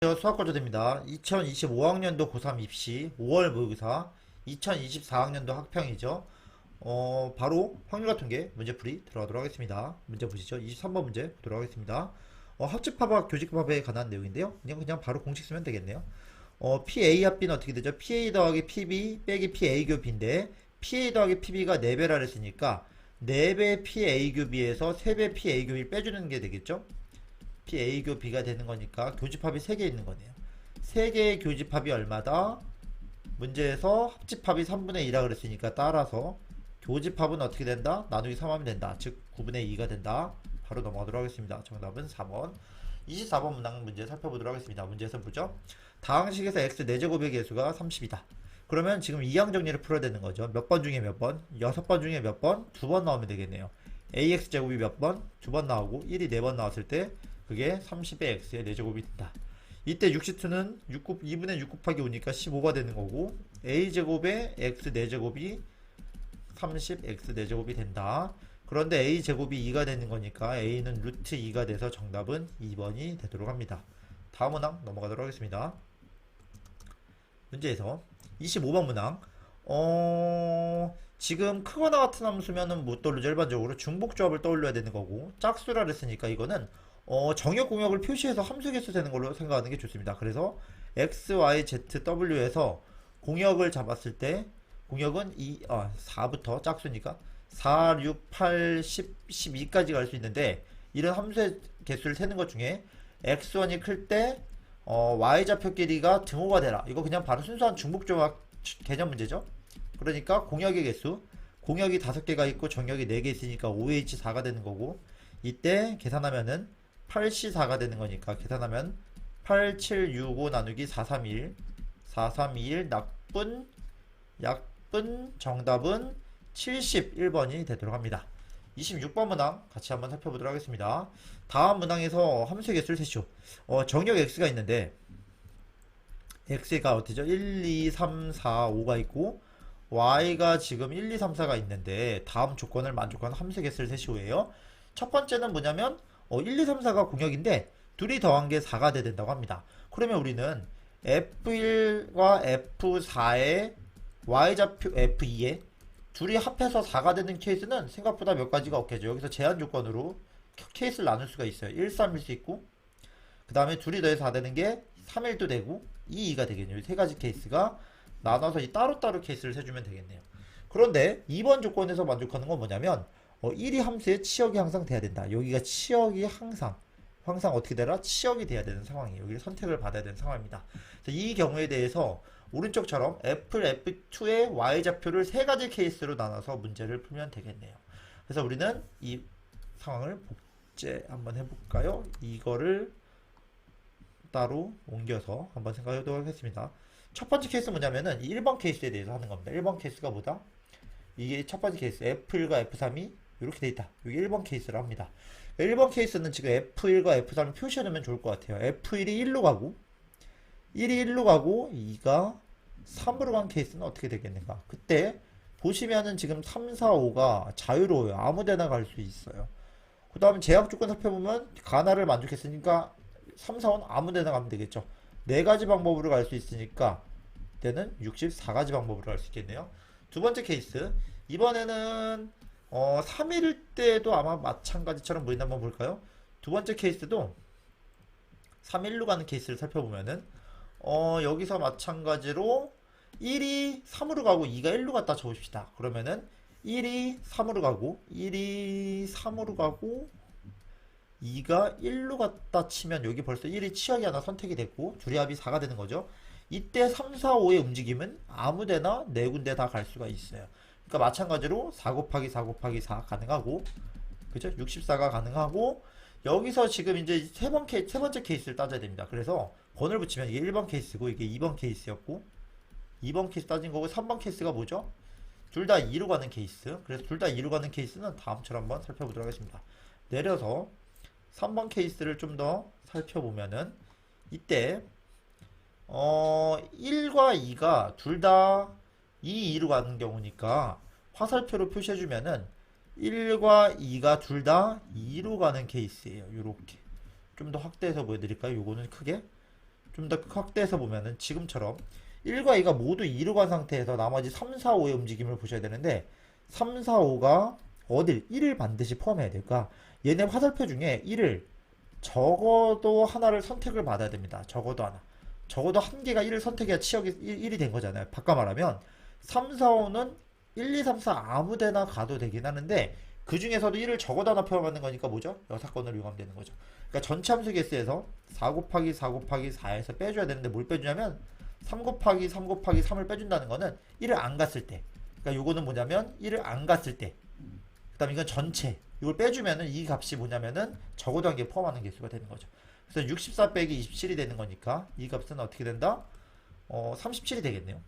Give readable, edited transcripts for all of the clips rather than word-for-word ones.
수학과제입니다. 2025학년도 고3 입시 5월 모의고사 2024학년도 학평이죠. 바로 확률과통계 문제풀이 들어가도록 하겠습니다. 문제 보시죠. 23번 문제 보도록 하겠습니다. 합집합과 교집합에 관한 내용인데요. 그냥 바로 공식 쓰면 되겠네요. PA 합비는 어떻게 되죠? PA 더하기 PB 빼기 PA 교 B인데 PA 더하기 PB가 4배라 그랬으니까 4배 PA 교 B에서 3배 PA 교 B 빼주는 게 되겠죠? A 교 B가 되는 거니까 교집합이 3개 있는 거네요. 3개의 교집합이 얼마다? 문제에서 합집합이 3분의 2라 그랬으니까 따라서 교집합은 어떻게 된다? 나누기 3하면 된다. 즉 9분의 2가 된다. 바로 넘어가도록 하겠습니다. 정답은 4번. 24번 문항 문제 살펴보도록 하겠습니다. 문제에서 보죠. 다항식에서 x 4제곱의 개수가 30이다. 그러면 지금 이항 정리를 풀어야 되는 거죠. 몇 번 중에 몇 번? 6번 중에 몇 번? 2번 나오면 되겠네요. ax제곱이 몇 번? 2번 나오고 1이 4번 나왔을 때 그게 30의 x의 4제곱이 된다. 이때 62는 2분의 6 곱하기 5니까 15가 되는 거고 a제곱의 x 4제곱이 30x 4제곱이 된다. 그런데 a제곱이 2가 되는 거니까 a는 루트 2가 돼서 정답은 2번이 되도록 합니다. 다음 문항 넘어가도록 하겠습니다. 문제에서 25번 문항 지금 크거나 같은 함수면은 못 떠올리죠. 일반적으로 중복조합을 떠올려야 되는 거고 짝수라 그랬으니까 이거는 정역 공역을 표시해서 함수 개수 되는 걸로 생각하는 게 좋습니다. 그래서 x, y, z, w에서 공역을 잡았을 때 공역은 4부터 짝수니까 4, 6, 8, 10, 12까지 갈 수 있는데 이런 함수의 개수를 세는 것 중에 x1이 클 때 y좌표 길이가 등호가 되라. 이거 그냥 바로 순수한 중복조합 개념 문제죠. 그러니까 공역의 개수 공역이 5개가 있고 정역이 4개 있으니까 5h4가 되는 거고 이때 계산하면은 8c4가 되는 거니까 계산하면 8, 7, 6, 5 나누기 4, 3, 1 4, 3, 2, 1 약분 정답은 71번이 되도록 합니다. 26번 문항 같이 한번 살펴보도록 하겠습니다. 다음 문항에서 함수의 개수를 세시오. 정역 x가 있는데 x가 어떻게죠? 1, 2, 3, 4, 5가 있고 y가 지금 1, 2, 3, 4가 있는데 다음 조건을 만족하는 함수의 개수를 세시오예요. 첫 번째는 뭐냐면 1, 2, 3, 4가 공역인데 둘이 더한 게 4가 돼야 된다고 합니다. 그러면 우리는 F1과 F4의 Y좌표 F2에 둘이 합해서 4가 되는 케이스는 생각보다 몇 가지가 없겠죠. 여기서 제한 조건으로 케이스를 나눌 수가 있어요. 1, 3일 수 있고 그 다음에 둘이 더해서 4 되는 게 3일도 되고 2, 2가 되겠네요. 이 세 가지 케이스가 나눠서 이 따로따로 케이스를 세주면 되겠네요. 그런데 2번 조건에서 만족하는 건 뭐냐면 1이 함수의 치역이 항상 돼야 된다. 여기가 치역이 항상 어떻게 되라? 치역이 돼야 되는 상황이에요. 여기를 선택을 받아야 되는 상황입니다. 그래서 이 경우에 대해서 오른쪽처럼 F, F2의 Y좌표를 세 가지 케이스로 나눠서 문제를 풀면 되겠네요. 그래서 우리는 이 상황을 복제 한번 해볼까요? 이거를 따로 옮겨서 한번 생각해 보도록 하겠습니다. 첫 번째 케이스 뭐냐면은 이 1번 케이스에 대해서 하는 겁니다. 1번 케이스가 뭐다? 이게 첫 번째 케이스 F1과 F3이 이렇게 돼 있다. 이게 1번 케이스로 합니다. 1번 케이스는 지금 F1과 F3을 표시해놓으면 좋을 것 같아요. F1이 1로 가고 1이 1로 가고 2가 3으로 간 케이스는 어떻게 되겠는가? 그때 보시면은 지금 3, 4, 5가 자유로워요. 아무데나 갈 수 있어요. 그 다음에 제약 조건 살펴보면 가나를 만족했으니까 3, 4는 아무데나 가면 되겠죠. 네 가지 방법으로 갈 수 있으니까 때는 64가지 방법으로 갈 수 있겠네요. 두 번째 케이스 이번에는 3일 때도 아마 마찬가지처럼 보인다. 한번 볼까요? 두 번째 케이스도 3일로 가는 케이스를 살펴보면은 여기서 마찬가지로 1이 3으로 가고 2가 1로 갔다 쳐봅시다. 그러면은 1이 3으로 가고 1이 3으로 가고 2가 1로 갔다 치면 여기 벌써 1이 치역이 하나 선택이 됐고 둘이 합이 4가 되는 거죠. 이때 3, 4, 5의 움직임은 아무데나 네 군데 다 갈 수가 있어요. 그러니까 마찬가지로 4 곱하기 4 곱하기 4 가능하고 그죠? 64가 가능하고 여기서 지금 이제 세 번째 케이스를 따져야 됩니다. 그래서 번을 붙이면 이게 1번 케이스고 이게 2번 케이스였고 2번 케이스 따진 거고 3번 케이스가 뭐죠? 둘 다 2로 가는 케이스. 그래서 둘 다 2로 가는 케이스는 다음처럼 한번 살펴보도록 하겠습니다. 내려서 3번 케이스를 좀 더 살펴보면은 이때 1과 2가 둘 다 2, 2로 가는 경우니까 화살표로 표시해주면은 1과 2가 둘 다 2로 가는 케이스예요. 요렇게 좀 더 확대해서 보여드릴까요? 요거는 크게 좀 더 확대해서 보면은 지금처럼 1과 2가 모두 2로 간 상태에서 나머지 3, 4, 5의 움직임을 보셔야 되는데 3, 4, 5가 어딜 1을 반드시 포함해야 될까? 얘네 화살표 중에 1을 적어도 하나를 선택을 받아야 됩니다. 적어도 하나. 적어도 한 개가 1을 선택해야 치역이 1이 된 거잖아요. 바꿔 말하면 3, 4, 5는 1, 2, 3, 4 아무 데나 가도 되긴 하는데 그 중에서도 1을 적어도 하나 포함하는 거니까 뭐죠? 여사건을 이용하면 되는 거죠. 그러니까 전체 함수 개수에서 4 곱하기 4 곱하기 4에서 빼줘야 되는데 뭘 빼주냐면 3 곱하기 3 곱하기 3을 빼준다는 거는 1을 안 갔을 때. 그러니까 요거는 뭐냐면 1을 안 갔을 때. 그 다음 이건 전체. 이걸 빼주면은 이 값이 뭐냐면은 적어도 한 개 포함하는 개수가 되는 거죠. 그래서 64 빼기 27이 되는 거니까 이 값은 어떻게 된다? 37이 되겠네요.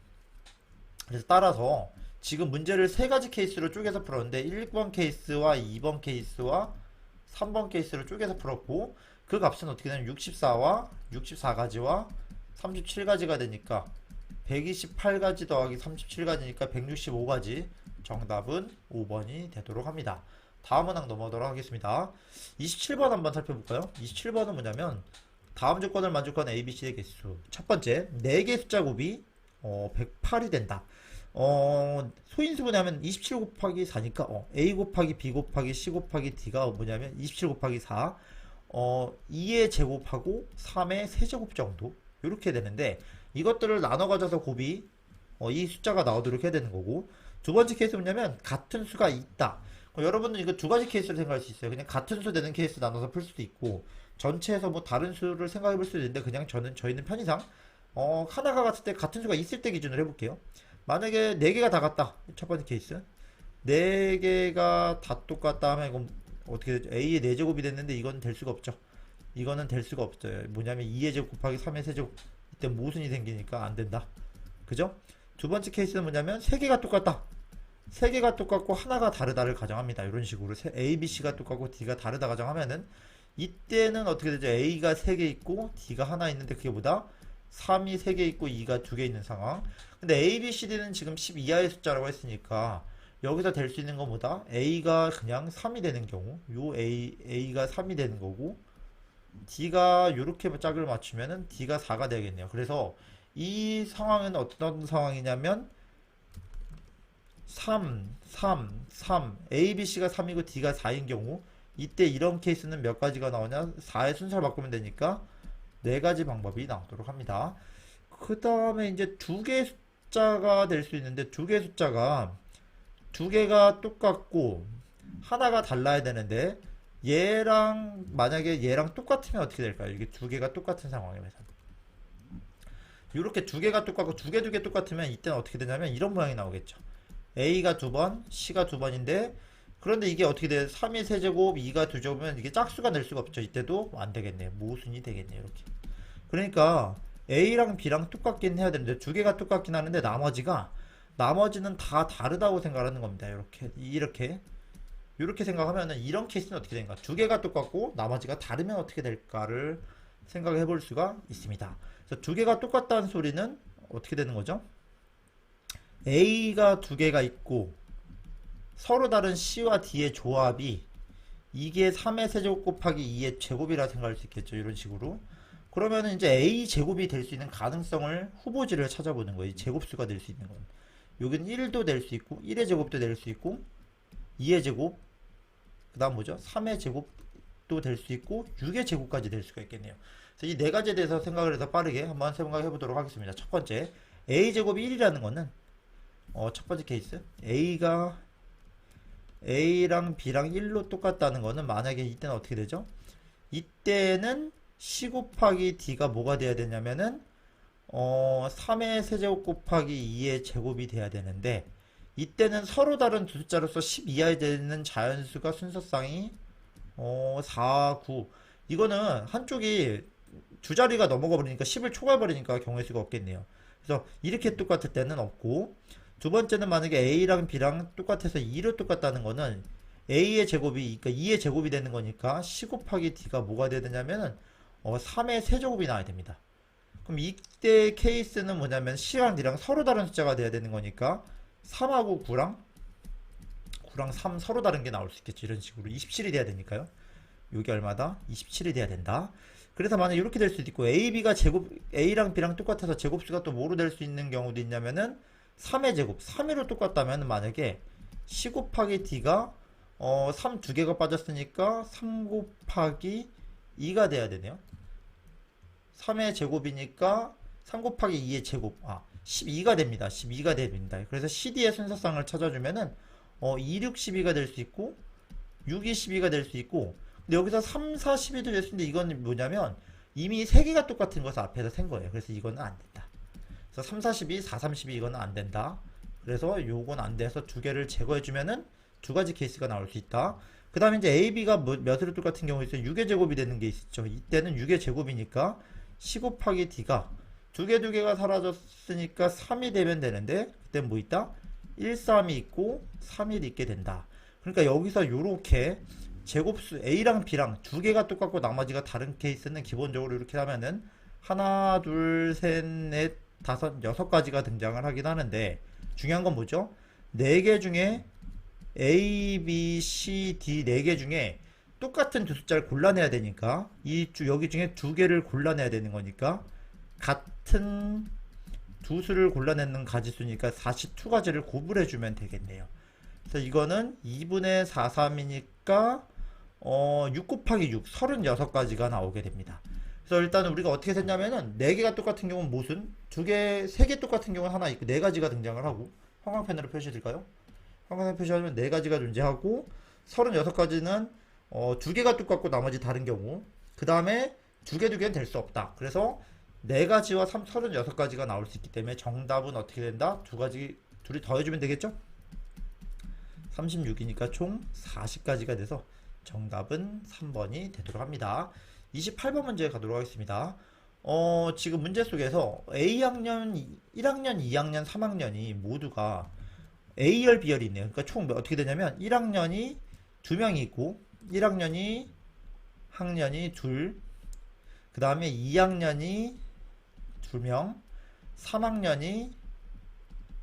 그래서 따라서 지금 문제를 세 가지 케이스로 쪼개서 풀었는데 1번 케이스와 2번 케이스와 3번 케이스로 쪼개서 풀었고 그 값은 어떻게 되냐면 64와 64가지와 37가지가 되니까 128가지 더하기 37가지니까 165가지. 정답은 5번이 되도록 합니다. 다음 문항 넘어가도록 하겠습니다. 27번 한번 살펴볼까요? 27번은 뭐냐면 다음 조건을 만족하는 ABC의 개수. 첫 번째, 4개 숫자 곱이 108이 된다. 소인수분해 하면 27 곱하기 4니까 A 곱하기 B 곱하기 C 곱하기 D가 뭐냐면 27 곱하기 4 2의 제곱하고 3의 세제곱 정도 이렇게 되는데 이것들을 나눠 가져서 곱이 이 숫자가 나오도록 해야 되는 거고 두 번째 케이스는 뭐냐면 같은 수가 있다. 여러분은 이거 두 가지 케이스를 생각할 수 있어요. 그냥 같은 수 되는 케이스 나눠서 풀 수도 있고 전체에서 뭐 다른 수를 생각해 볼 수도 있는데 그냥 저희는 편의상 하나가 같을 때 같은 수가 있을 때 기준으로 해볼게요. 만약에 4개가 다 같다. 첫 번째 케이스. 4개가 다 똑같다 하면 이건 어떻게 되죠? A의 4제곱이 됐는데 이건 될 수가 없죠. 이거는 될 수가 없어요. 뭐냐면 2의 제곱 곱하기 3의 세제곱. 이때 모순이 생기니까 안 된다. 그죠? 두 번째 케이스는 뭐냐면 3개가 똑같다. 3개가 똑같고 하나가 다르다를 가정합니다. 이런 식으로 A, B, C가 똑같고 D가 다르다 가정하면은 이때는 어떻게 되죠? A가 3개 있고 D가 하나 있는데 그게 뭐다? 3이 3개 있고 2가 2개 있는 상황. 근데 A, B, C, D는 지금 10 이하의 숫자라고 했으니까 여기서 될 수 있는 건 뭐다? A가 그냥 3이 되는 경우 요 A가 3이 되는 거고 D가 요렇게 짝을 맞추면은 D가 4가 되겠네요. 그래서 이 상황은 어떤 상황이냐면 3, 3, 3 A, B, C가 3이고 D가 4인 경우 이때 이런 케이스는 몇 가지가 나오냐? 4의 순서를 바꾸면 되니까 4가지 방법이 나오도록 합니다. 그 다음에 이제 두 개의 숫자가 될 수 있는데 두 개의 숫자가 두 개가 똑같고 하나가 달라야 되는데 얘랑 만약에 얘랑 똑같으면 어떻게 될까요? 이게 두 개가 똑같은 상황에서 이렇게 두 개가 똑같고 두 개 똑같으면 이때는 어떻게 되냐면 이런 모양이 나오겠죠. A가 2번, C가 2번인데 그런데 이게 어떻게 돼요? 3의 세제곱, 2가 2제곱이면 이게 짝수가 될 수가 없죠. 이때도 안 되겠네요. 모순이 되겠네요. 이렇게. 그러니까 A랑 B랑 똑같긴 해야 되는데 두 개가 똑같긴 하는데 나머지는 다 다르다고 생각하는 겁니다. 이렇게 생각하면은 이런 케이스는 어떻게 되는가? 두 개가 똑같고 나머지가 다르면 어떻게 될까를 생각해 볼 수가 있습니다. 그래서 두 개가 똑같다는 소리는 어떻게 되는 거죠? A가 두 개가 있고 서로 다른 C와 D의 조합이 이게 3의 세제곱 곱하기 2의 제곱이라 생각할 수 있겠죠. 이런 식으로. 그러면은 이제 A 제곱이 될 수 있는 가능성을 후보지를 찾아보는 거예요. 제곱수가 될 수 있는 건. 여기는 1도 될 수 있고 1의 제곱도 될 수 있고 2의 제곱 그 다음 뭐죠? 3의 제곱도 될 수 있고 6의 제곱까지 될 수가 있겠네요. 그래서 이 네 가지에 대해서 생각을 해서 빠르게 한번 생각해 보도록 하겠습니다. 첫 번째 A제곱이 1이라는 거는 첫 번째 케이스 A가 A랑 B랑 1로 똑같다는 거는 만약에 이때는 어떻게 되죠? 이때는 C 곱하기 D가 뭐가 돼야 되냐면은 3의 세제곱 곱하기 2의 제곱이 돼야 되는데 이때는 서로 다른 두 숫자로서 10 이하에 되는 자연수가 순서상이 4, 9 이거는 한쪽이 두 자리가 넘어가 버리니까 10을 초과해 버리니까 경우의 수가 없겠네요. 그래서 이렇게 똑같을 때는 없고 두 번째는 만약에 A랑 B랑 똑같아서 2로 똑같다는 거는 A의 제곱이 그러니까 2의 제곱이 되는 거니까 C 곱하기 D가 뭐가 돼야 되냐면은 3의 세제곱이 나와야 됩니다. 그럼 이때 케이스는 뭐냐면 C랑 D랑 서로 다른 숫자가 돼야 되는 거니까 3하고 9랑 3 서로 다른 게 나올 수 있겠죠. 이런 식으로 27이 돼야 되니까요. 요게 얼마다? 27이 돼야 된다. 그래서 만약 이렇게 될 수도 있고 AB가 제곱 A랑 B랑 똑같아서 제곱수가 또 뭐로 될 수 있는 경우도 있냐면은 3의 제곱 3위로 똑같다면 만약에 C 곱하기 D가 3 두 개가 빠졌으니까 3 곱하기 2가 돼야 되네요. 3의 제곱이니까 3 곱하기 2의 제곱 12가 됩니다. 12가 됩니다. 그래서 CD의 순서상을 찾아주면은 2, 6, 12가 될 수 있고 6, 2, 12가 될 수 있고 근데 여기서 3, 4, 12도 될 수 있는데 이건 뭐냐면 이미 3개가 똑같은 것을 앞에서 센 거예요. 그래서 이거는 안 된다. 그래서 3, 4, 12, 4, 3, 12 이거는 안 된다. 그래서 요건 안 돼서 두 개를 제거해주면은 두 가지 케이스가 나올 수 있다. 그 다음에 이제 AB가 몇으로 똑같은 경우 있어요. 6의 제곱이 되는 게 있죠. 이때는 6의 제곱이니까 C 곱하기 D가 두 개가 사라졌으니까 3이 되면 되는데 그때 뭐 있다? 1, 3이 있고 3이 있게 된다. 그러니까 여기서 요렇게 제곱수 A랑 B랑 두 개가 똑같고 나머지가 다른 케이스는 기본적으로 이렇게 하면은 하나, 둘, 셋, 넷, 다섯, 여섯 가지가 등장을 하긴 하는데 중요한 건 뭐죠? 4개 중에 A, B, C, D 4개 중에 똑같은 두 숫자를 골라내야 되니까 여기 중에 두 개를 골라내야 되는 거니까 같은 두 수를 골라내는 가지수니까 42가지를 곱을해주면 되겠네요. 그래서 이거는 2분의 4, 3이니까 6 곱하기 6, 36가지가 나오게 됩니다. 그래서 일단 우리가 어떻게 했냐면은 4개가 똑같은 경우는 무슨 2개, 3개 똑같은 경우는 하나 있고 4가지가 등장을 하고 형광펜으로 표시해 드릴까요? 형광펜 표시하면 4가지가 존재하고 36가지는 2개가 똑같고 나머지 다른 경우 그 다음에 2개는 될 수 없다. 그래서 4가지와 36가지가 나올 수 있기 때문에 정답은 어떻게 된다? 둘이 더해주면 되겠죠? 36이니까 총 40가지가 돼서 정답은 3번이 되도록 합니다. 28번 문제 가도록 하겠습니다. 지금 문제 속에서 A학년, 1학년, 2학년, 3학년이 모두가 A열, B열이 있네요. 그러니까 총 어떻게 되냐면 1학년이 2명이 있고 1학년이 학년이 둘, 그 다음에 2학년이 2명, 3학년이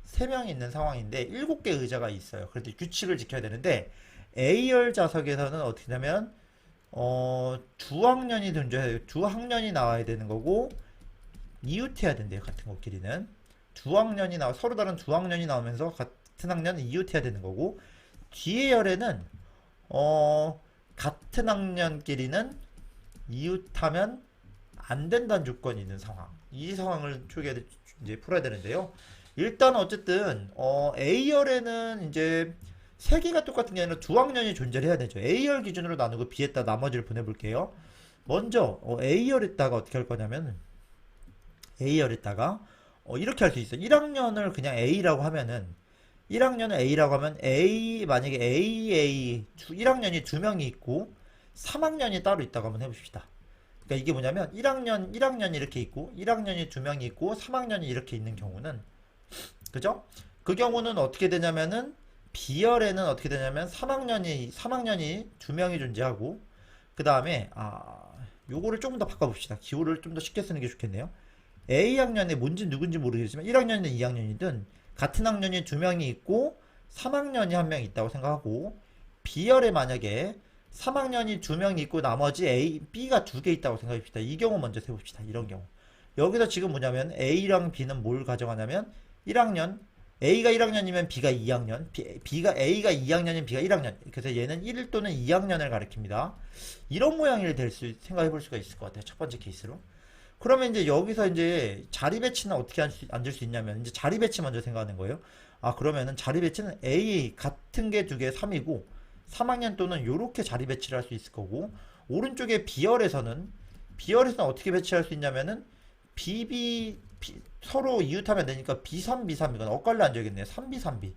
3명이 있는 상황인데 7개 의자가 있어요. 그래도 규칙을 지켜야 되는데 A열 좌석에서는 어떻게 되냐면 두 학년이 존재해요. 두 학년이 나와야 되는 거고 이웃해야 된대요. 같은 것끼리는 두 학년이 서로 다른 두 학년이 나오면서 같은 학년은 이웃해야 되는 거고 뒤에 열에는 같은 학년끼리는 이웃하면 안 된다는 조건이 있는 상황. 이 상황을 이제 풀어야 되는데요. 일단 어쨌든 A열에는 이제 3개가 똑같은 게 아니라 두 학년이 존재를 해야 되죠. A열 기준으로 나누고 B에다 나머지를 보내볼게요. 먼저 A열에다가 어떻게 할 거냐면 A열에다가 이렇게 할 수 있어요. 1학년을 그냥 A라고 하면은 1학년은 A라고 하면 만약에 AA 1학년이 2명이 있고 3학년이 따로 있다고 한번 해봅시다. 그러니까 이게 뭐냐면 1학년이 이렇게 있고 1학년이 2명이 있고 3학년이 이렇게 있는 경우는 그죠? 그 경우는 어떻게 되냐면은 B열에는 어떻게 되냐면 3학년이 2명이 존재하고 그 다음에 요거를 조금 더 바꿔봅시다. 기호를 좀 더 쉽게 쓰는 게 좋겠네요. A학년에 뭔지 누군지 모르겠지만 1학년이든 2학년이든 같은 학년이 2명이 있고 3학년이 1명 있다고 생각하고 B열에 만약에 3학년이 2명이 있고 나머지 B가 2개 있다고 생각합시다. 이 경우 먼저 세봅시다. 이런 경우 여기서 지금 뭐냐면 A랑 B는 뭘 가정하냐면 1학년 A가 1학년이면 B가 2학년, A가 2학년이면 B가 1학년. 그래서 얘는 1 또는 2학년을 가리킵니다. 이런 모양이 생각해 볼 수가 있을 것 같아요. 첫 번째 케이스로. 그러면 이제 여기서 이제 자리 배치는 어떻게 앉을 수 있냐면 이제 자리 배치 먼저 생각하는 거예요. 그러면은 자리 배치는 A 같은 게 2개 3이고 3학년 또는 요렇게 자리 배치를 할 수 있을 거고 오른쪽에 B열에서는 어떻게 배치할 수 있냐면은 서로 이웃하면 되니까 B3, B3 이건 엇갈려 앉아야겠네요. 3B, 3B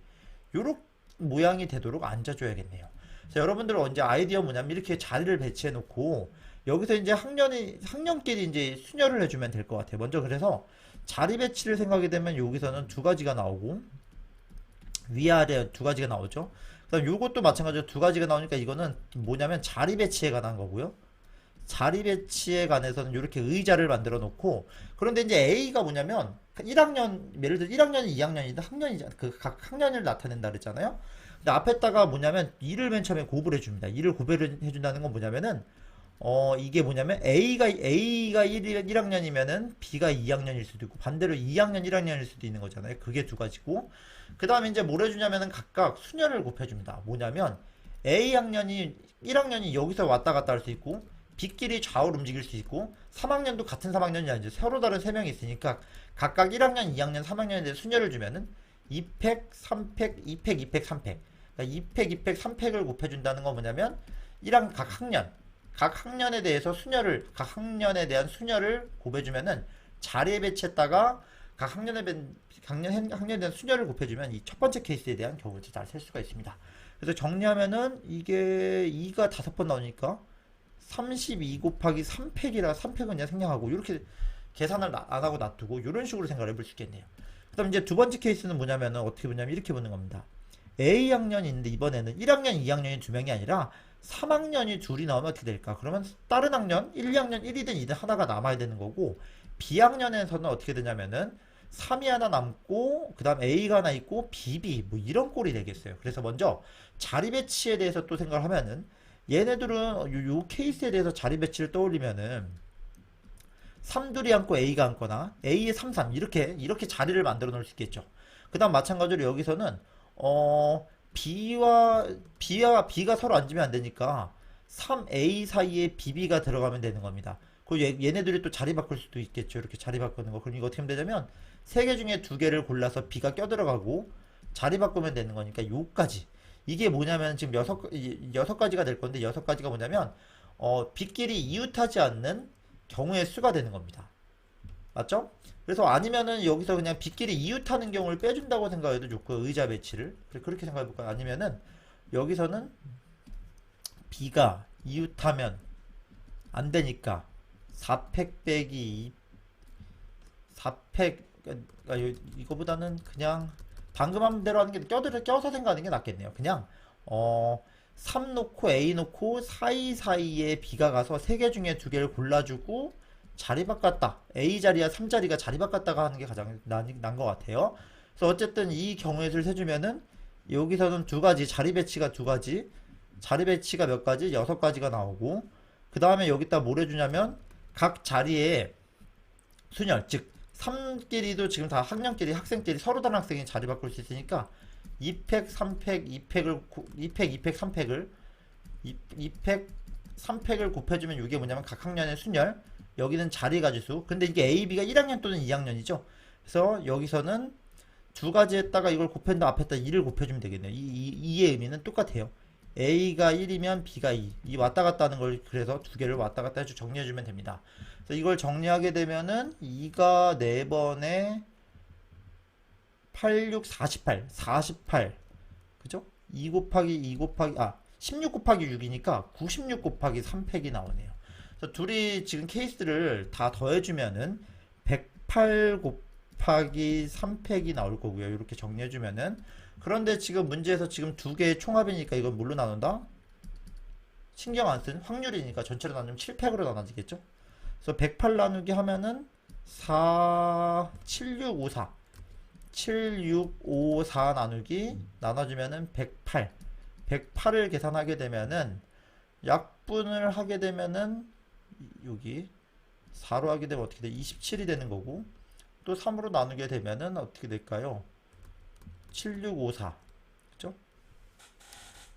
요렇게 모양이 되도록 앉아줘야겠네요. 자, 여러분들은 언제 아이디어 뭐냐면 이렇게 자리를 배치해 놓고 여기서 이제 학년끼리 이제 순혈을 해주면 될 것 같아요. 먼저 그래서 자리 배치를 생각하게 되면 여기서는 2가지가 나오고 위아래 2가지가 나오죠. 그다음 요것도 마찬가지로 2가지가 나오니까 이거는 뭐냐면 자리 배치에 관한 거고요. 자리 배치에 관해서는 이렇게 의자를 만들어 놓고 그런데 이제 A가 뭐냐면 1학년 예를 들어 1학년이 2학년이든 각 학년을 나타낸다 그랬잖아요. 근데 앞에다가 뭐냐면 2를 맨 처음에 곱을 해줍니다. 2를 곱을 해준다는 건 뭐냐면은 이게 뭐냐면 A가 1학년이면은 B가 2학년일 수도 있고 반대로 2학년 1학년일 수도 있는 거잖아요. 그게 두 가지고 그 다음에 이제 뭘 해주냐면은 각각 수녀를 곱해줍니다. 뭐냐면 A학년이 1학년이 여기서 왔다 갔다 할 수 있고 B끼리 좌우로 움직일 수 있고 3학년도 같은 3학년이 아니죠. 서로 다른 3명이 있으니까 각각 1학년, 2학년, 3학년에 대해 수녀를 주면은 2팩, 3팩, 2팩, 2팩, 3팩. 그러니까 2팩, 2팩, 3팩을 곱해준다는 건 뭐냐면 1학년 각 학년에 대해서 각 학년에 대한 수녀를 곱해주면은 자리에 배치했다가 각 학년에 대한 수녀를 곱해주면 이 첫 번째 케이스에 대한 경우를 잘 셀 수가 있습니다. 그래서 정리하면은 이게 2가 5번 나오니까 32 곱하기 3팩이라 3팩은 그냥 생략하고 이렇게 계산을 안 하고 놔두고 이런 식으로 생각을 해볼 수 있겠네요. 그 다음 이제 두 번째 케이스는 뭐냐면은 어떻게 보냐면 이렇게 보는 겁니다. A학년이 있는데 이번에는 1학년, 2학년이 두 명이 아니라 3학년이 둘이 나오면 어떻게 될까? 그러면 다른 학년, 1, 2학년 1이든 2든 하나가 남아야 되는 거고 B학년에서는 어떻게 되냐면은 3이 하나 남고 그 다음 A가 하나 있고 BB 뭐 이런 꼴이 되겠어요. 그래서 먼저 자리 배치에 대해서 또 생각을 하면은 얘네들은 요 케이스에 대해서 자리 배치를 떠올리면은 3둘이 앉고 A가 앉거나 A에 3, 3 이렇게 자리를 만들어 놓을 수 있겠죠. 그 다음 마찬가지로 여기서는 B가 서로 앉으면 안 되니까 3A 사이에 BB가 들어가면 되는 겁니다. 그리고 얘네들이 또 자리 바꿀 수도 있겠죠. 이렇게 자리 바꾸는 거. 그럼 이거 어떻게 하면 되냐면 세 개 중에 두 개를 골라서 B가 껴들어가고 자리 바꾸면 되는 거니까 요까지. 이게 뭐냐면 지금 여섯 가지가 될 건데 여섯 가지가 뭐냐면 B끼리 이웃하지 않는 경우의 수가 되는 겁니다. 맞죠? 그래서 아니면은 여기서 그냥 B끼리 이웃하는 경우를 빼준다고 생각해도 좋고 의자 배치를 그렇게 생각해볼까요? 아니면은 여기서는 B가 이웃하면 안 되니까 4팩 빼기 4팩 이거보다는 그냥 방금 한 대로 하는 게 껴서 생각하는 게 낫겠네요. 그냥 3 놓고 A 놓고 사이사이에 B가 가서 3개 중에 2개를 골라주고 자리 바꿨다. A 자리와 3자리가 자리 바꿨다가 하는 게 가장 난 것 같아요. 그래서 어쨌든 이 경우의 수를 세주면은 여기서는 두 가지 자리 배치가 두 가지 자리 배치가 몇 가지 6가지가 나오고 그 다음에 여기다 뭘 해주냐면 각 자리에 순열 즉 3끼리도 지금 다 학생끼리 서로 다른 학생이 자리 바꿀 수 있으니까 2팩 3팩 2팩 3팩을 2팩 3팩을 곱해주면 이게 뭐냐면 각 학년의 순열 여기는 자리 가지수 근데 이게 A, B가 1학년 또는 2학년이죠. 그래서 여기서는 두 가지 했다가 이걸 곱했다 앞에다 2를 곱해주면 되겠네요. 이의 의미는 똑같아요. A가 1이면 B가 2. 이 왔다 갔다 하는 걸 그래서 두 개를 왔다 갔다 해서 정리해주면 됩니다. 그래서 이걸 정리하게 되면은 2가 4번에 8, 6, 48. 그죠? 16 곱하기 6이니까 96 곱하기 3팩이 나오네요. 그래서 둘이 지금 케이스를 다 더해주면은 108 곱하기 3팩이 나올 거고요. 이렇게 정리해주면은 그런데 지금 문제에서 지금 두 개의 총합이니까 이건 뭘로 나눈다? 신경 안 쓴 확률이니까 전체로 나누면 7팩으로 나눠지겠죠? 그래서 108 나누기 하면은 7654 나누기 나눠주면은 108을 계산하게 되면은 약분을 하게 되면은 여기 4로 하게 되면 어떻게 돼? 27이 되는 거고 또 3으로 나누게 되면은 어떻게 될까요? 7654 그죠?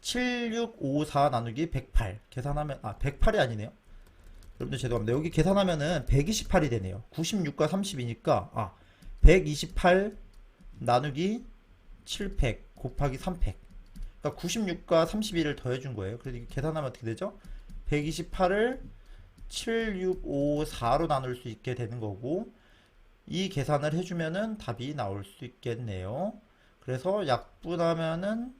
7654 나누기 108 계산하면 108이 아니네요. 여러분들 죄송합니다. 여기 계산하면은 128이 되네요. 96과 30이니까 128 나누기 7팩 곱하기 3팩 그러니까 96과 31을 더해준 거예요. 그래서 계산하면 어떻게 되죠? 128을 7654로 나눌 수 있게 되는 거고 이 계산을 해주면은 답이 나올 수 있겠네요. 그래서 약분하면은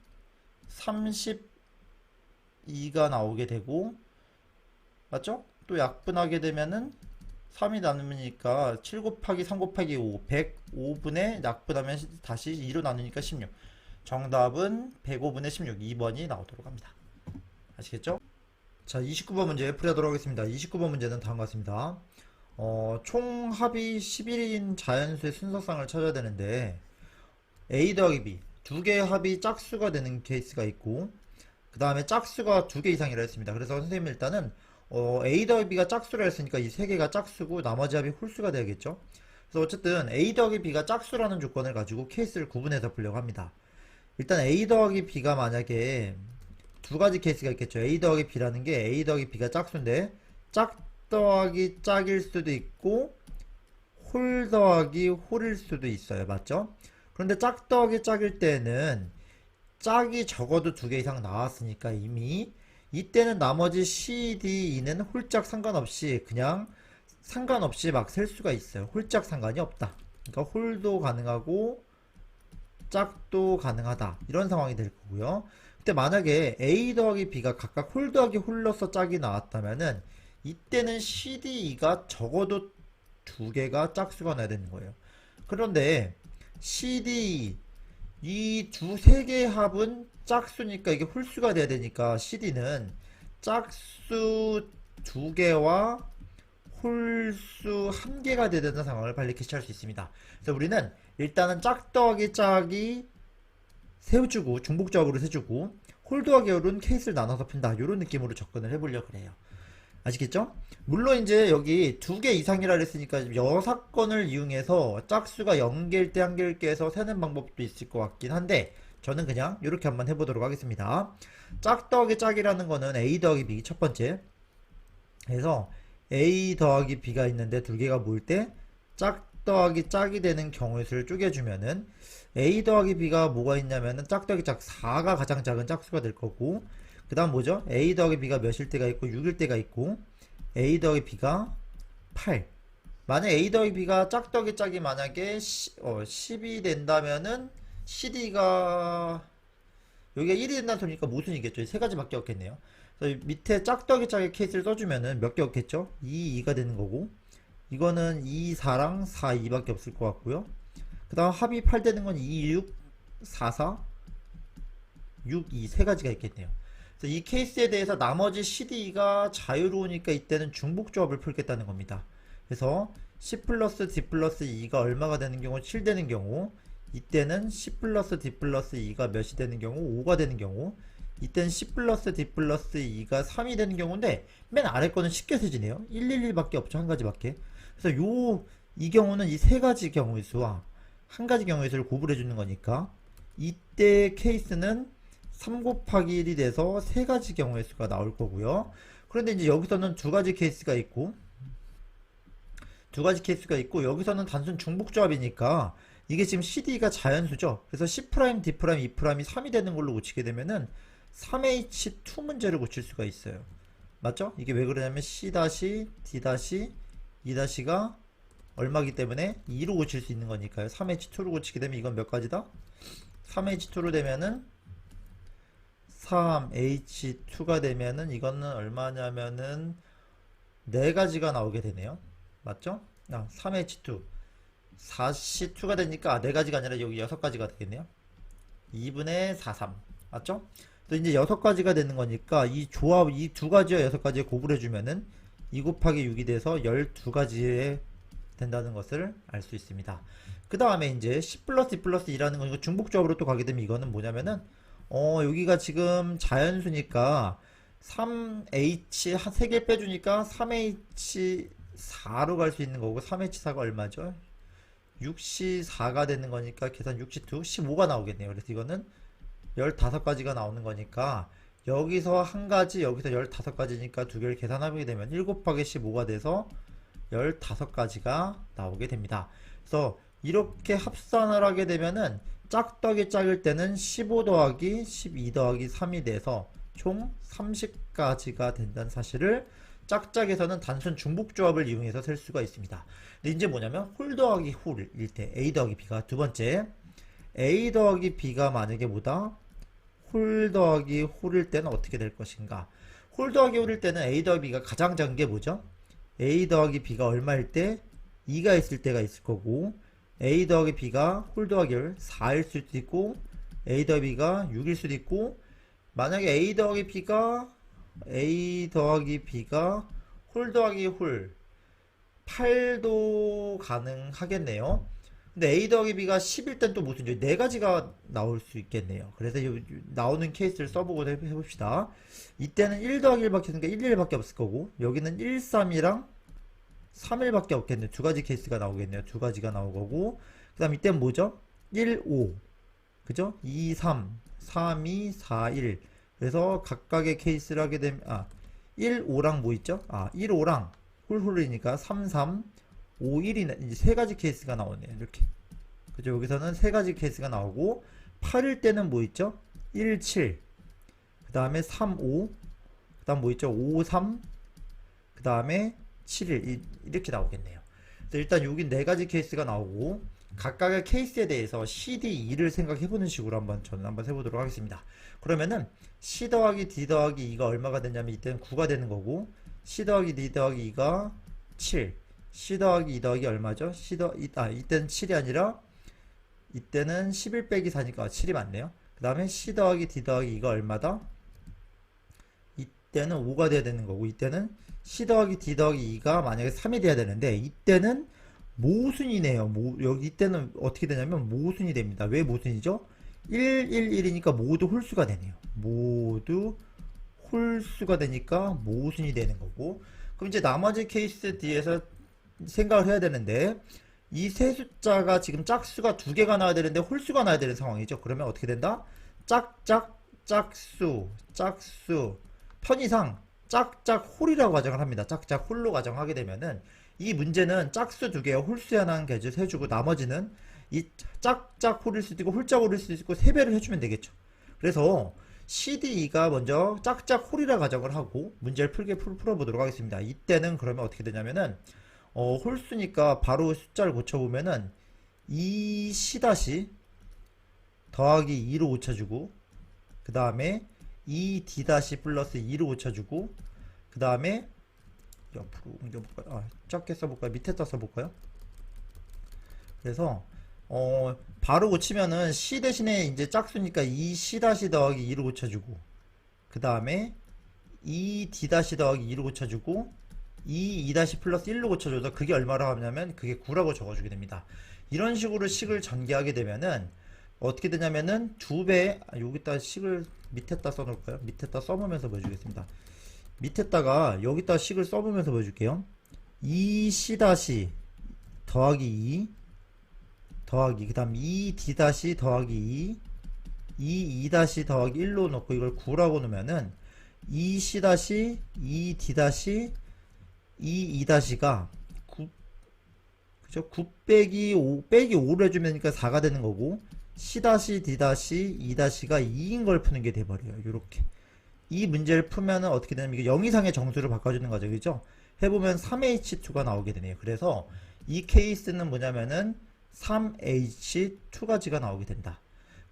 32가 나오게 되고 맞죠? 또 약분하게 되면은 3이 나누니까 7 곱하기 3 곱하기 5 105분의 약분하면 다시 2로 나누니까 16 정답은 105분의 16 2번이 나오도록 합니다. 아시겠죠? 자 29번 문제 풀이하도록 하겠습니다. 29번 문제는 다음과 같습니다. 총 합이 11인 자연수의 순서상을 찾아야 되는데 A 더하기 B 두 개의 합이 짝수가 되는 케이스가 있고 그 다음에 짝수가 두 개 이상이라 했습니다. 그래서 선생님은 일단은 A 더하기 B가 짝수라 했으니까 이 세 개가 짝수고 나머지 합이 홀수가 돼야겠죠. 그래서 어쨌든 A 더하기 B가 짝수라는 조건을 가지고 케이스를 구분해서 보려고 합니다. 일단 A 더하기 B가 만약에 두 가지 케이스가 있겠죠. A 더하기 B라는 게 A 더하기 B가 짝수인데 짝 더하기 짝일 수도 있고 홀 더하기 홀일 수도 있어요. 맞죠? 그런데 짝 더하기 짝일 때는 짝이 적어도 두 개 이상 나왔으니까 이미 이때는 나머지 C, D, E는 홀짝 상관없이 그냥 상관없이 막 셀 수가 있어요. 홀짝 상관이 없다. 그러니까 홀도 가능하고 짝도 가능하다. 이런 상황이 될 거고요. 근데 만약에 A 더하기 B가 각각 홀 더하기 홀로서 짝이 나왔다면은 이때는 C, D, E가 적어도 두 개가 짝수가 나야 되는 거예요. 그런데 C, D, 이 세 개의 합은 짝수니까 이게 홀수가 돼야 되니까 CD는 짝수 두 개와 홀수 한 개가 되는 상황을 빨리 캐치할 수 있습니다. 그래서 우리는 일단은 짝 더하기 짝이 세워주고 중복조합으로 세주고 홀 더하기 홀은 케이스를 나눠서 푼다. 이런 느낌으로 접근을 해보려고 그래요. 아시겠죠? 물론 이제 여기 두 개 이상이라 그랬으니까 여사건을 이용해서 짝수가 0개일 때 1개일 때 해서 세는 방법도 있을 것 같긴 한데 저는 그냥 이렇게 한번 해보도록 하겠습니다. 짝 더하기 짝이라는 거는 A 더하기 B 첫 번째. 그래서 A 더하기 B가 있는데 두 개가 모일 때 짝 더하기 짝이 되는 경우의 수를 쪼개주면은 A 더하기 B가 뭐가 있냐면은 짝 더하기 짝 4가 가장 작은 짝수가 될 거고 그 다음 뭐죠? A 더하기 B가 몇일 때가 있고 6일 때가 있고 A 더하기 B가 8. 만약 A 더하기 B가 짝 더하기 짝이 만약에 10이 된다면은 CD가 여기가 1이 된다는 소리니까 모순이겠죠. 세 가지밖에 없겠네요. 그래서 밑에 짝 더하기 짝의 케이스를 써주면은 몇 개 없겠죠? 2, 2가 되는 거고 이거는 2, 4랑 4, 2밖에 없을 것 같고요. 그 다음 합이 8 되는 건 2, 6, 4, 4, 6, 2 세 가지가 있겠네요. 그래서 이 케이스에 대해서 나머지 CD가 자유로우니까 이때는 중복조합을 풀겠다는 겁니다. 그래서 C 플러스 D 플러스 E가 얼마가 되는 경우 7 되는 경우 이때는 C 플러스 D 플러스 E가 몇이 되는 경우 5가 되는 경우 이때는 C 플러스 D 플러스 E가 3이 되는 경우인데 맨 아래 거는 쉽게 세지네요. 111밖에 없죠. 한 가지밖에. 그래서 이 경우는 이 세 가지 경우의 수와 한 가지 경우의 수를 고분해 주는 거니까 이때 케이스는 3 곱하기 1이 돼서 세 가지 경우의 수가 나올 거고요. 그런데 이제 여기서는 두 가지 케이스가 있고 여기서는 단순 중복조합이니까 이게 지금 CD가 자연수죠. 그래서 C', D', E' 이 3이 되는 걸로 고치게 되면은 3H2 문제를 고칠 수가 있어요. 맞죠? 이게 왜 그러냐면 C', D', E'가 얼마기 때문에 2로 고칠 수 있는 거니까요. 3H2로 고치게 되면 이건 몇 가지다? 3H2로 되면은 3H2가 되면은 이거는 얼마냐면은 네 가지가 나오게 되네요. 맞죠? 3H2 4C2가 되니까 네 가지가 아니라 여기 6가지가 되겠네요. 2분의 4,3 맞죠? 또 이제 6가지가 되는 거니까 이 조합 이 두 가지와 6가지에 곱을 해주면은 2 곱하기 6이 돼서 12가지에 된다는 것을 알 수 있습니다. 그 다음에 이제 C 플러스 D 플러스 2라는 건 이거 중복조합으로 또 가게 되면 이거는 뭐냐면은 여기가 지금 자연수니까 3H 한 3개 빼주니까 3H4로 갈 수 있는 거고 3H4가 얼마죠? 6C4가 되는 거니까 계산 6C2 15가 나오겠네요. 그래서 이거는 15가지가 나오는 거니까 여기서 한 가지 여기서 15가지니까 두 개를 계산하게 되면 1 곱하기 15가 돼서 15가지가 나오게 됩니다. 그래서 이렇게 합산을 하게 되면은 짝 더하기 짝일 때는 15 더하기 12 더하기 3이 돼서 총 30가지가 된다는 사실을 짝짝에서는 단순 중복조합을 이용해서 셀 수가 있습니다. 근데 이제 뭐냐면 홀 더하기 홀일 때 A 더하기 B가 두 번째 A 더하기 B가 만약에 뭐다? 홀 더하기 홀일 때는 어떻게 될 것인가? 홀 더하기 홀일 때는 A 더하기 B가 가장 작은 게 뭐죠? A 더하기 B가 얼마일 때? 2가 있을 때가 있을 거고 A 더하기 B가 홀 더하기 홀 4일 수도 있고 A 더하기 B가 6일 수도 있고 만약에 A 더하기 B가 홀 더하기 홀 8도 가능하겠네요. 근데 A 더하기 B가 10일 땐 또 무슨 네 가지가 나올 수 있겠네요. 그래서 나오는 케이스를 써보고 해봅시다. 이때는 1 더하기 1밖에 없으니까 1, 1밖에 없을 거고, 여기는 1, 3이랑 3일밖에 없겠네요. 두 가지 케이스가 나오겠네요. 두 가지가 나오고, 그 다음 이때는 뭐죠? 1, 5. 그죠? 2, 3, 3, 2, 4, 1. 그래서 각각의 케이스를 하게 되면, 1, 5랑 뭐 있죠? 1, 5랑 훌훌이니까 3, 3, 5, 1이네. 이제 세 가지 케이스가 나오네요. 이렇게. 그죠? 여기서는 세 가지 케이스가 나오고, 8일 때는 뭐 있죠? 1, 7. 그 다음에 3, 5. 그 다음 뭐 있죠? 5, 3. 그 다음에 7일. 이렇게 나오겠네요. 일단 여기 네 가지 케이스가 나오고, 각각의 케이스에 대해서 CDE를 생각해보는 식으로 저는 한번 해보도록 하겠습니다. 그러면은 C 더하기 D 더하기 2가 얼마가 되냐면 이때는 9가 되는 거고, C 더하기 D 더하기 2가 7, C 더하기 2 더하기 얼마죠? 이때는 7이 아니라 이때는 11 빼기 4니까 7이 맞네요. 그 다음에 C 더하기 D 더하기 2가 얼마다? 이때는 5가 돼야 되는 거고, 이때는 C 더하기 D 더하기 2가 만약에 3이 돼야 되는데, 이때는 모순이네요. 여기 이때는 어떻게 되냐면 모순이 됩니다. 왜 모순이죠? 1, 1, 1이니까 모두 홀수가 되네요. 모두 홀수가 되니까 모순이 되는 거고, 그럼 이제 나머지 케이스 뒤에서 생각을 해야 되는데, 이 세 숫자가 지금 짝수가 두 개가 나와야 되는데 홀수가 나와야 되는 상황이죠. 그러면 어떻게 된다? 짝수 편의상 짝짝홀이라고 가정을 합니다. 짝짝홀로 가정하게 되면은 이 문제는 짝수 두 개에 홀수 하나는 개수 해주고, 나머지는 이 짝짝홀일 수도 있고 홀짝홀일 수도 있고 세 배를 해주면 되겠죠. 그래서 CDE가 먼저 짝짝홀이라 가정을 하고 문제를 풀어보도록 하겠습니다. 이때는 그러면 어떻게 되냐면은 홀수니까 바로 숫자를 고쳐보면은 2C 더하기 2로 고쳐주고, 그 다음에 2D 플러스 2로 고쳐주고, 그 다음에 옆으로 옮겨볼까요? 작게 써볼까요? 밑에다 써볼까요? 그래서 바로 고치면은 C 대신에 이제 짝수니까 2C 더하기 2로 고쳐주고, 그 다음에 2D 더하기 2로 고쳐주고, 2 플러스 1로 고쳐줘서 그게 얼마라고 하냐면 그게 9라고 적어주게 됩니다. 이런 식으로 식을 전개하게 되면은 어떻게 되냐면은 두 배, 여기다 식을 밑에다 써놓을까요? 밑에다 써보면서 보여주겠습니다. 밑에다가 여기다 식을 써보면서 보여줄게요. 2C 더하기 2 더하기, 그 다음 2D 더하기 2 2 더하기 1로 놓고 이걸 9라고 놓으면은 2C 2D 2가 9, 그죠? 9 빼기 5를 해주면니까 4가 되는 거고, C D 2가 2인 걸 푸는 게 돼버려요. 요렇게. 이 문제를 풀면은 어떻게 되냐면 이게 0 이상의 정수를 바꿔주는 거죠. 그죠? 해보면 3H2가 나오게 되네요. 그래서 이 케이스는 뭐냐면은 3H2가지가 나오게 된다.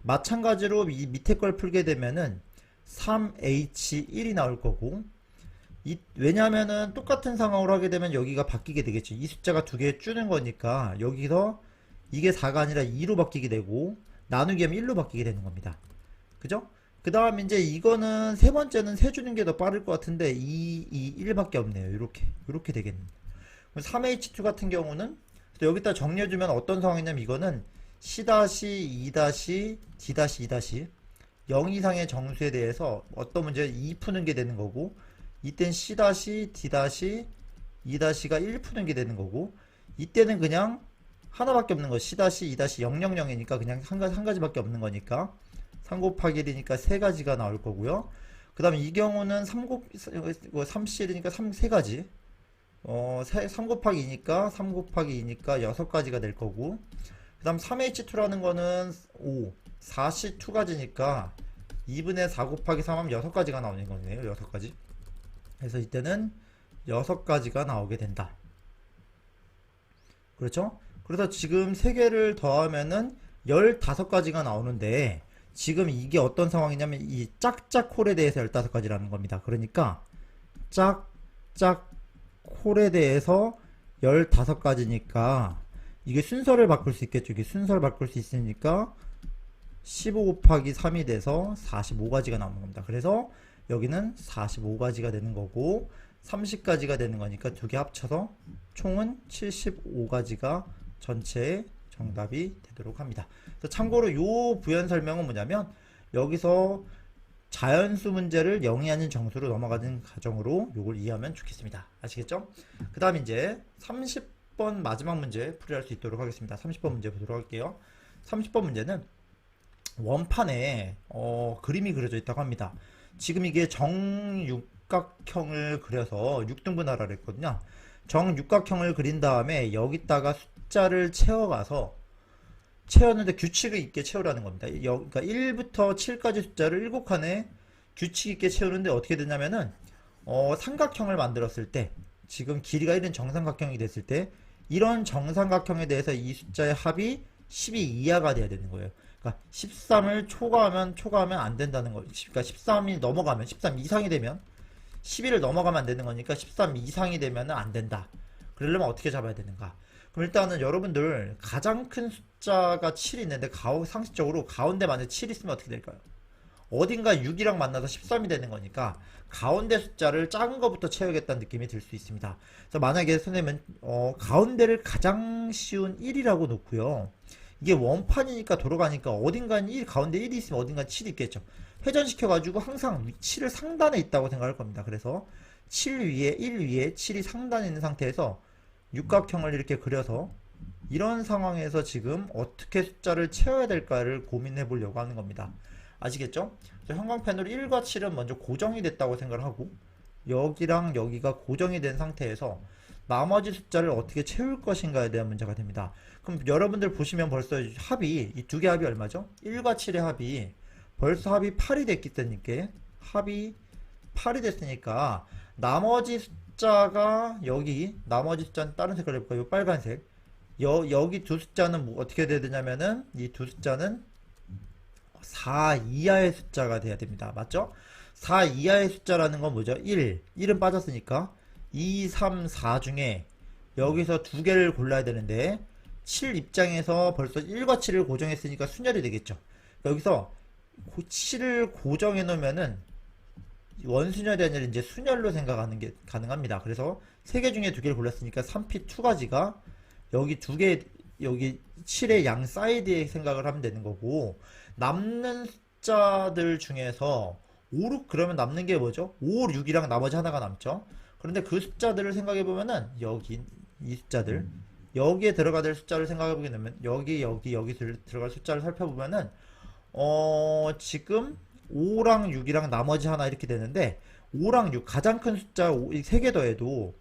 마찬가지로 이 밑에 걸 풀게 되면은 3H1이 나올 거고, 왜냐면은 똑같은 상황으로 하게 되면 여기가 바뀌게 되겠죠. 이 숫자가 두 개 줄는 거니까 여기서 이게 4가 아니라 2로 바뀌게 되고, 나누기 하면 1로 바뀌게 되는 겁니다. 그죠? 그 다음 이제 이거는 세 번째는 세주는 게 더 빠를 것 같은데 1밖에 없네요. 이렇게 되겠네요. 3H2 같은 경우는 여기다 정리해주면 어떤 상황이냐면 이거는 C-, 2-, D-2- 0 이상의 정수에 대해서 어떤 문제 2 푸는 게 되는 거고, 이땐 C-, D-, 2-가 1 푸는 게 되는 거고, 이때는 그냥 하나밖에 없는 거 C-, 2-000이니까 그냥 한 가지밖에 없는 거니까 3 곱하기 1이니까 세 가지가 나올 거고요. 그 다음에 이 경우는 3C1이니까 세 가지. 3 곱하기 2니까 6가지가 될 거고, 그 다음 3H2라는 거는 4C2가지니까 2분의 4 곱하기 3 하면 6가지가 나오는 거네요. 6가지. 그래서 이때는 6가지가 나오게 된다. 그렇죠? 그래서 지금 3개를 더하면은 15가지가 나오는데, 지금 이게 어떤 상황이냐면 이 짝짝콜에 대해서 15가지라는 겁니다. 그러니까 짝짝콜에 대해서 15가지니까 이게 순서를 바꿀 수 있겠죠. 이게 순서를 바꿀 수 있으니까 15 곱하기 3이 돼서 45가지가 나오는 겁니다. 그래서 여기는 45가지가 되는 거고, 30가지가 되는 거니까 두 개 합쳐서 총은 75가지가 전체에 정답이 되도록 합니다. 그래서 참고로 요 부연 설명은 뭐냐면 여기서 자연수 문제를 0이 아닌 정수로 넘어가는 과정으로 요걸 이해하면 좋겠습니다. 아시겠죠? 그 다음 이제 30번 마지막 문제 풀이할 수 있도록 하겠습니다. 30번 문제 보도록 할게요. 30번 문제는 원판에 그림이 그려져 있다고 합니다. 지금 이게 정육각형을 그려서 6등분 하라 그랬거든요. 정육각형을 그린 다음에 여기다가 숫자를 채웠는데 규칙을 있게 채우라는 겁니다. 그러니까 1부터 7까지 숫자를 7칸에 규칙 있게 채우는데 어떻게 되냐면은 삼각형을 만들었을 때 지금 길이가 1인 정삼각형이 됐을 때 이런 정삼각형에 대해서 이 숫자의 합이 12 이하가 돼야 되는 거예요. 그러니까 13을 초과하면 안 된다는 거예요. 그러니까 13이 넘어가면 13 이상이 되면 12를 넘어가면 안 되는 거니까 13 이상이 되면 안 된다. 그러려면 어떻게 잡아야 되는가? 그럼 일단은 여러분들 가장 큰 숫자가 7이 있는데 상식적으로 가운데 만약에 7 있으면 어떻게 될까요? 어딘가 6이랑 만나서 13이 되는 거니까 가운데 숫자를 작은 것부터 채우겠다는 느낌이 들 수 있습니다. 그래서 만약에 선생님은 가운데를 가장 쉬운 1이라고 놓고요. 이게 원판이니까 돌아가니까 어딘가는 가운데 1이 있으면 어딘가 7이 있겠죠. 회전시켜가지고 항상 7을 상단에 있다고 생각할 겁니다. 그래서 7 위에 1 위에 7이 상단에 있는 상태에서 육각형을 이렇게 그려서 이런 상황에서 지금 어떻게 숫자를 채워야 될까를 고민해 보려고 하는 겁니다. 아시겠죠? 형광펜으로 1과 7은 먼저 고정이 됐다고 생각을 하고 여기랑 여기가 고정이 된 상태에서 나머지 숫자를 어떻게 채울 것인가에 대한 문제가 됩니다. 그럼 여러분들 보시면 벌써 합이 이 두 개 합이 얼마죠? 1과 7의 합이 벌써 합이 8이 됐기 때문에 합이 8이 됐으니까 나머지 숫자가 나머지 숫자는 다른 색깔로 해볼까요? 요 빨간색 여기 두 숫자는 어떻게 돼야 되냐면은 이 두 숫자는 4 이하의 숫자가 돼야 됩니다. 맞죠? 4 이하의 숫자라는 건 뭐죠? 1은 빠졌으니까 2, 3, 4 중에 여기서 두 개를 골라야 되는데 7 입장에서 벌써 1과 7을 고정했으니까 순열이 되겠죠. 여기서 7을 고정해 놓으면은 원순열이 아니라 이제 순열로 생각하는 게 가능합니다. 그래서 세 개 중에 두 개를 골랐으니까 3P 2가지가 여기 두 개, 여기 7의 양 사이드에 생각을 하면 되는 거고, 남는 숫자들 중에서 5, 6 그러면 남는 게 뭐죠? 5, 6이랑 나머지 하나가 남죠. 그런데 그 숫자들을 생각해 보면은 여기 이 숫자들 여기에 들어가야 될 숫자를 생각해 보게 되면 여기 들어갈 숫자를 살펴보면은 지금 5랑 6이랑 나머지 하나 이렇게 되는데 5랑 6 가장 큰 숫자 3개 더해도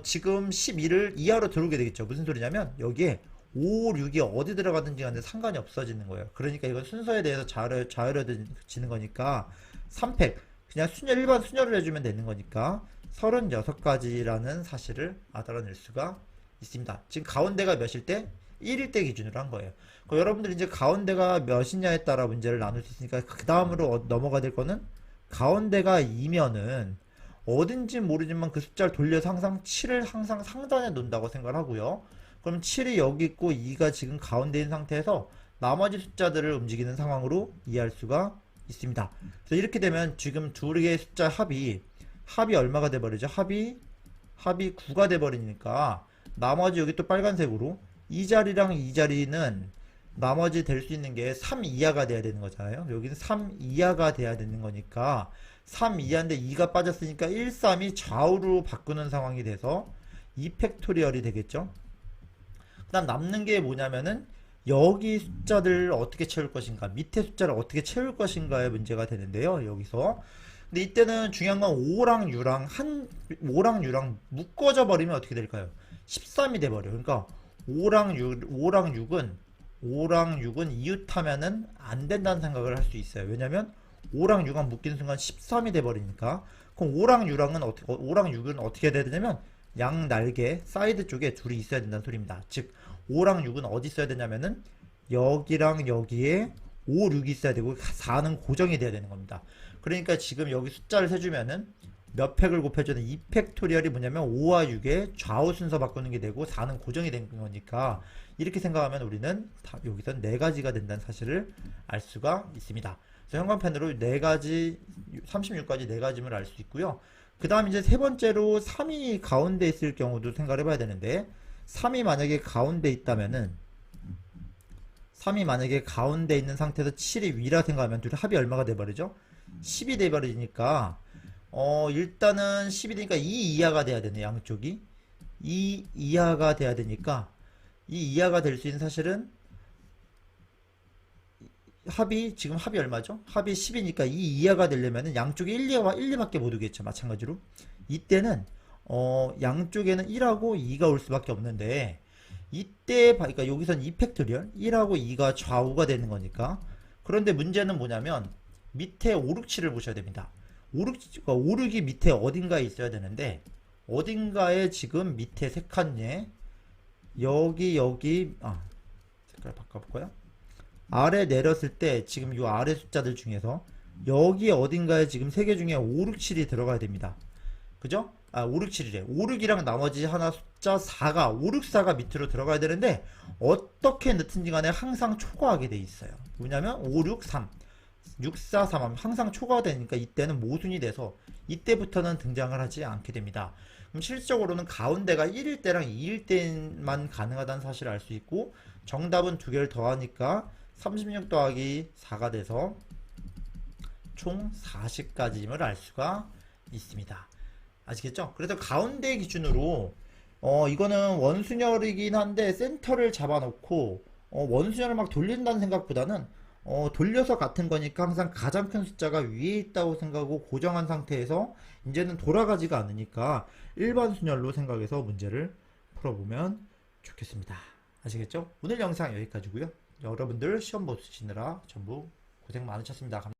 지금 12를 이하로 들어오게 되겠죠. 무슨 소리냐면 여기에 5, 6이 어디 들어가든지 간에 상관이 없어지는 거예요. 그러니까 이건 순서에 대해서 좌우려지는 거니까 3팩 그냥 일반 순열을 해주면 되는 거니까 36가지라는 사실을 알아낼 수가 있습니다. 지금 가운데가 몇일 때? 1일 때 기준으로 한 거예요. 여러분들 이제 가운데가 몇이냐에 따라 문제를 나눌 수 있으니까 그 다음으로 넘어가야 될 거는 가운데가 2면은 어딘지 모르지만 그 숫자를 돌려서 항상 7을 항상 상단에 놓는다고 생각을 하고요. 그럼 7이 여기 있고 2가 지금 가운데인 상태에서 나머지 숫자들을 움직이는 상황으로 이해할 수가 있습니다. 그래서 이렇게 되면 지금 두 개의 숫자 합이 얼마가 돼버리죠? 합이 9가 돼버리니까 나머지 여기 또 빨간색으로 이 자리랑 이 자리는 나머지 될 수 있는 게 3 이하가 돼야 되는 거잖아요. 여기는 3 이하가 돼야 되는 거니까 3 이하인데 2가 빠졌으니까 1, 3이 좌우로 바꾸는 상황이 돼서 2팩토리얼이 되겠죠. 그 다음 남는 게 뭐냐면은 여기 숫자들을 어떻게 채울 것인가, 밑에 숫자를 어떻게 채울 것인가의 문제가 되는데요. 여기서 근데 이때는 중요한 건 5랑 6랑 묶어져 버리면 어떻게 될까요? 13이 돼버려. 그러니까 5랑 6은 이웃하면은 안 된다는 생각을 할 수 있어요. 왜냐면 5랑 6은 묶인 순간 13이 돼버리니까. 그럼 5랑 6은 어떻게 돼야 되냐면 양 날개 사이드 쪽에 둘이 있어야 된다는 소리입니다. 즉 5랑 6은 어디 있어야 되냐면은 여기랑 여기에 5, 6이 있어야 되고 4는 고정이 돼야 되는 겁니다. 그러니까 지금 여기 숫자를 세주면은 몇 팩을 곱해주는 2팩토리얼이 뭐냐면 5와 6의 좌우 순서 바꾸는 게 되고 4는 고정이 된 거니까 이렇게 생각하면 우리는 여기서 4가지가 된다는 사실을 알 수가 있습니다. 그래서 형광펜으로 4가지 36가지 4가지를 알 수 있고요. 그 다음 이제 세 번째로 3이 가운데 있을 경우도 생각을 해봐야 되는데 3이 만약에 가운데 있다면은 3이 만약에 가운데 있는 상태에서 7이 위라 생각하면 둘이 합이 얼마가 돼버리죠? 10이 돼버리니까 일단은 10이 되니까 2 이하가 돼야 되네. 양쪽이 2 이하가 돼야 되니까 2 이하가 될 수 있는 사실은 지금 합이 얼마죠? 합이 10이니까 2 이하가 되려면은 양쪽에 1, 2와 1, 2밖에 못 오겠죠. 마찬가지로 이때는 양쪽에는 1하고 2가 올 수밖에 없는데 이때 그러니까 여기선 2팩토리얼 1하고 2가 좌우가 되는 거니까. 그런데 문제는 뭐냐면 밑에 5, 6, 7을 보셔야 됩니다. 5, 6, 5이 밑에 어딘가에 있어야 되는데 어딘가에 지금 밑에 세 칸에 여기 색깔 바꿔볼까요? 아래 내렸을 때 지금 이 아래 숫자들 중에서 여기 어딘가에 지금 세 개 중에 5, 6, 7이 들어가야 됩니다. 그죠? 5, 6, 7이래. 5, 6이랑 나머지 하나 숫자 4가 5, 6, 4가 밑으로 들어가야 되는데 어떻게 넣든지 간에 항상 초과하게 돼 있어요. 뭐냐면 5, 6, 3 6, 4, 3 하면 항상 초과되니까 이때는 모순이 돼서 이때부터는 등장을 하지 않게 됩니다. 그럼 실질적으로는 가운데가 1일 때랑 2일 때만 가능하다는 사실을 알 수 있고 정답은 두 개를 더하니까 36 더하기 4가 돼서 총 40까지임을 알 수가 있습니다. 아시겠죠? 그래서 가운데 기준으로 이거는 원순열이긴 한데 센터를 잡아놓고 원순열을 막 돌린다는 생각보다는 돌려서 같은 거니까 항상 가장 큰 숫자가 위에 있다고 생각하고 고정한 상태에서 이제는 돌아가지가 않으니까 일반 순열로 생각해서 문제를 풀어보면 좋겠습니다. 아시겠죠? 오늘 영상 여기까지고요. 여러분들 시험 보시느라 전부 고생 많으셨습니다.